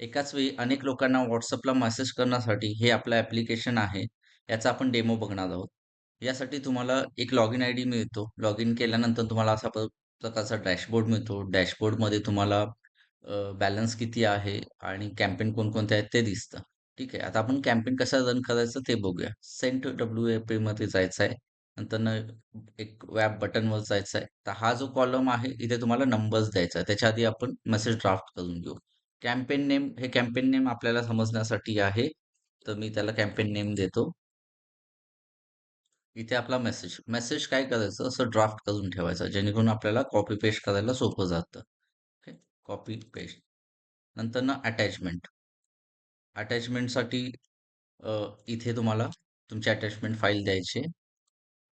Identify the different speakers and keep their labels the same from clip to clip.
Speaker 1: एकाच वेळी अनेक लोकांना WhatsAppला मेसेज करण्यासाठी हे आपलं ॲप्लिकेशन आहे. याचा आपण डेमो बघणार आहोत. यासाठी तुम्हाला एक लॉगिन आयडी मिळतो. लॉगिन केल्यानंतर तुम्हाला असा प्रकारचा डॅशबोर्ड मिळतो. डॅशबोर्डमध्ये तुम्हाला बॅलन्स किती आहे आणि कॅम्पेन कोणकोणते आहेत ते दिसतं. ठीक आहे. आता आपण कॅम्पेन कसा रन करायचं ते बघूया. सेंड WAPमध्ये जायचं आहे. नंतर एक वेब बटनवर जायचं आहे. तर हा जो कॉलम आहे इथे तुम्हाला नंबर्स द्यायचा आहे. त्याच्या आधी आपण मेसेज ड्राफ्ट करून घेऊ. कॅम्पेन नेम हे कॅम्पेन नेम आपल्याला समजण्यासाठी आहे. तर मी त्याला कॅम्पेन नेम देतो. इथे आपला मेसेज. मेसेज काय करायचं असं ड्राफ्ट करून ठेवायचा जेणेकरून आपल्याला कॉपी पेस्ट करायला सोपं जातं. ओके. Copy paste. नंतर ना अटॅचमेंट. अटॅचमेंटसाठी इथे तुम्हाला तुमची अटॅचमेंट फाईल द्यायची आहे.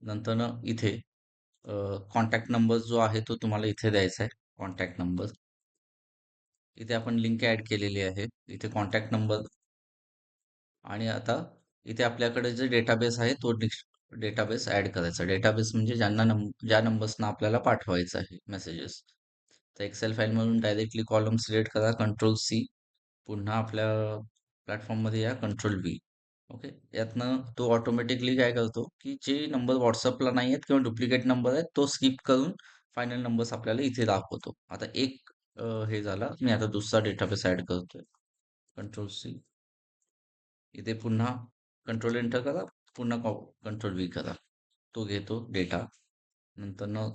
Speaker 1: नंतर ना इथे कॉन्टॅक्ट नंबर जो आहे तो तुम्हाला इथे द्यायचा आहे. Contact number. इथे आपण लिंक ॲड केलेली आहे. इथे कॉन्टॅक्ट नंबर आणि आता इथे आपल्याकडे जे डेटाबेस आहे तो डेटाबेस ऍड करायचा. डेटाबेस म्हणजे ज्या नंबर्सना आपल्याला पाठवायचं आहे मेसेजेस. तर एक्सेल फाईल मधून डायरेक्टली कॉलम सिलेक्ट करा, कंट्रोल C. पुन्हा आपल्या प्लॅटफॉर्ममध्ये या, कंट्रोल V. ओके. यातनं तो ऑटोमॅटिकली काय करतो की जे नंबर व्हॉट्सअपला नाही आहेत किंवा डुप्लिकेट नंबर आहेत तो स्किप करून फायनल नंबर्स आपल्याला इथे दाखवतो. आता एक हे झाला. मी आता दुसरा डेटाबेस ऍड करतोय. Control C. इथे पुन्हा कंट्रोल एंटर करा. पुन्हा कंट्रोल V करा. तो घेतो डेटा. नंतर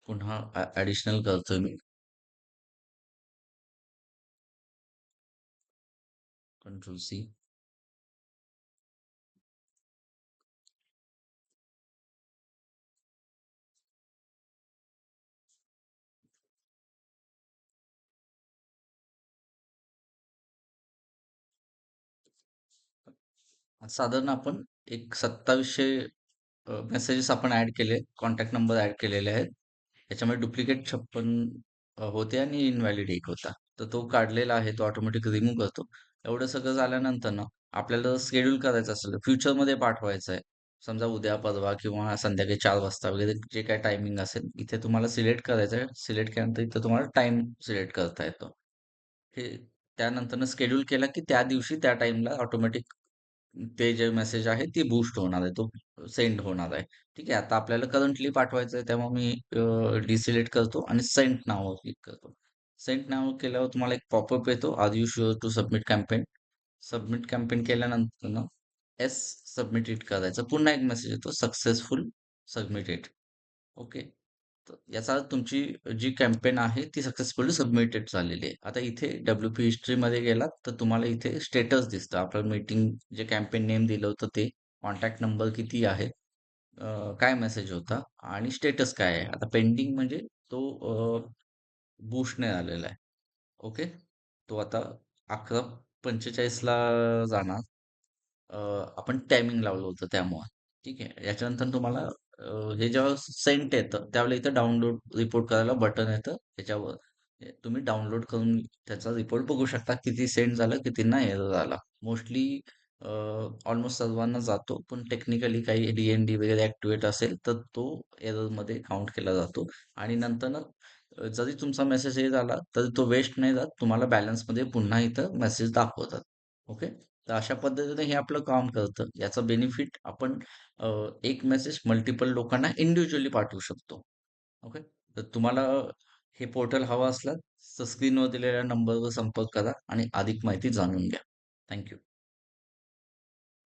Speaker 1: पुन्हा ऍडिशनल करतोय मी. Control C. साधारण आपण एक 2700 मेसेजेस आपण ऍड केले. कॉन्टॅक्ट नंबर ऍड केलेले आहेत. याच्यामध्ये डुप्लिकेट 56 होते आणि इनव्हॅलिड एक होता. तर तो काढलेला आहे. तो ऑटोमॅटिक रिमूव्ह करतो. एवढं सगळं झाल्यानंतर आपल्याला शेड्यूल करायचं असेल फ्युचरमध्ये पाठवायचं आहे. समजा उद्या, परवा किंवा संध्याकाळी 4 वाजता वगैरे जे काही टायमिंग असेल, इथे तुम्हाला सिलेक्ट करायचं आहे. सिलेक्ट केल्यानंतर इथं तुम्हाला टाईम सिलेक्ट करता येतो. हे त्यानंतर शेड्यूल केला की त्या दिवशी त्या टाईमला ऑटोमॅटिक ते जे मेसेज आहे ते बूस्ट होणार आहे. तो सेंड होणार आहे. ठीक आहे. आता आपल्याला करंटली पाठवायचं आहे तेव्हा मी डिसिलेक्ट करतो आणि सेंड नावावर क्लिक करतो. सेंड नाव केल्यावर तुम्हाला एक पॉपअप येतो. Are you sure to submit campaign? Submit campaign केल्यानंतर येस सबमिटेड करायचं. पुन्हा एक मेसेज येतो सक्सेसफुल सबमिटेड. ओके. तर याचा अर्थ तुमची जी कॅम्पेन आहे ती सक्सेसफुली सबमिटेड झालेली आहे. आता इथे WP हिस्ट्रीमध्ये गेलात तर तुम्हाला इथे स्टेटस दिसतं. आपलं मीटिंग जे कॅम्पेन नेम दिलं होतं ते, कॉन्टॅक्ट नंबर किती आहे, काय मेसेज होता आणि स्टेटस काय आहे. आता पेंडिंग म्हणजे तो बूस्ट नाही झालेला आहे. ओके. तो आता 11:45 ला जाणार. अ, आपण टायमिंग लावलं होतं त्यामुळे. ठीक आहे. याच्यानंतर तुम्हाला हे जेव्हा सेंट येतं त्यावेळेला इथं डाउनलोड रिपोर्ट करायला बटन येतं. त्याच्यावर तुम्ही डाउनलोड करून त्याचा रिपोर्ट बघू शकता. किती सेंड झालं, कितींना एरर आला. मोस्टली ऑलमोस्ट सर्वांना जातो. पण टेक्निकली काही DND वगैरे ॲक्टिव्हेट असेल तर तो एररमध्ये काउंट केला जातो. आणि नंतर जरी तुमचा मेसेज हे झाला तरी तो वेस्ट नाही जात. तुम्हाला बॅलन्समध्ये पुन्हा इथं मेसेज दाखवतात. ओके. तर अशा पद्धतीने हे आपलं काम करतं. याचा बेनिफिट आपण एक मेसेज मल्टिपल लोकांना इंडिव्हिज्युअली पाठवू शकतो. ओके. तर तुम्हाला हे पोर्टल हवं असलं तर स्क्रीनवर दिलेल्या नंबरवर संपर्क करा आणि अधिक माहिती जाणून घ्या. थँक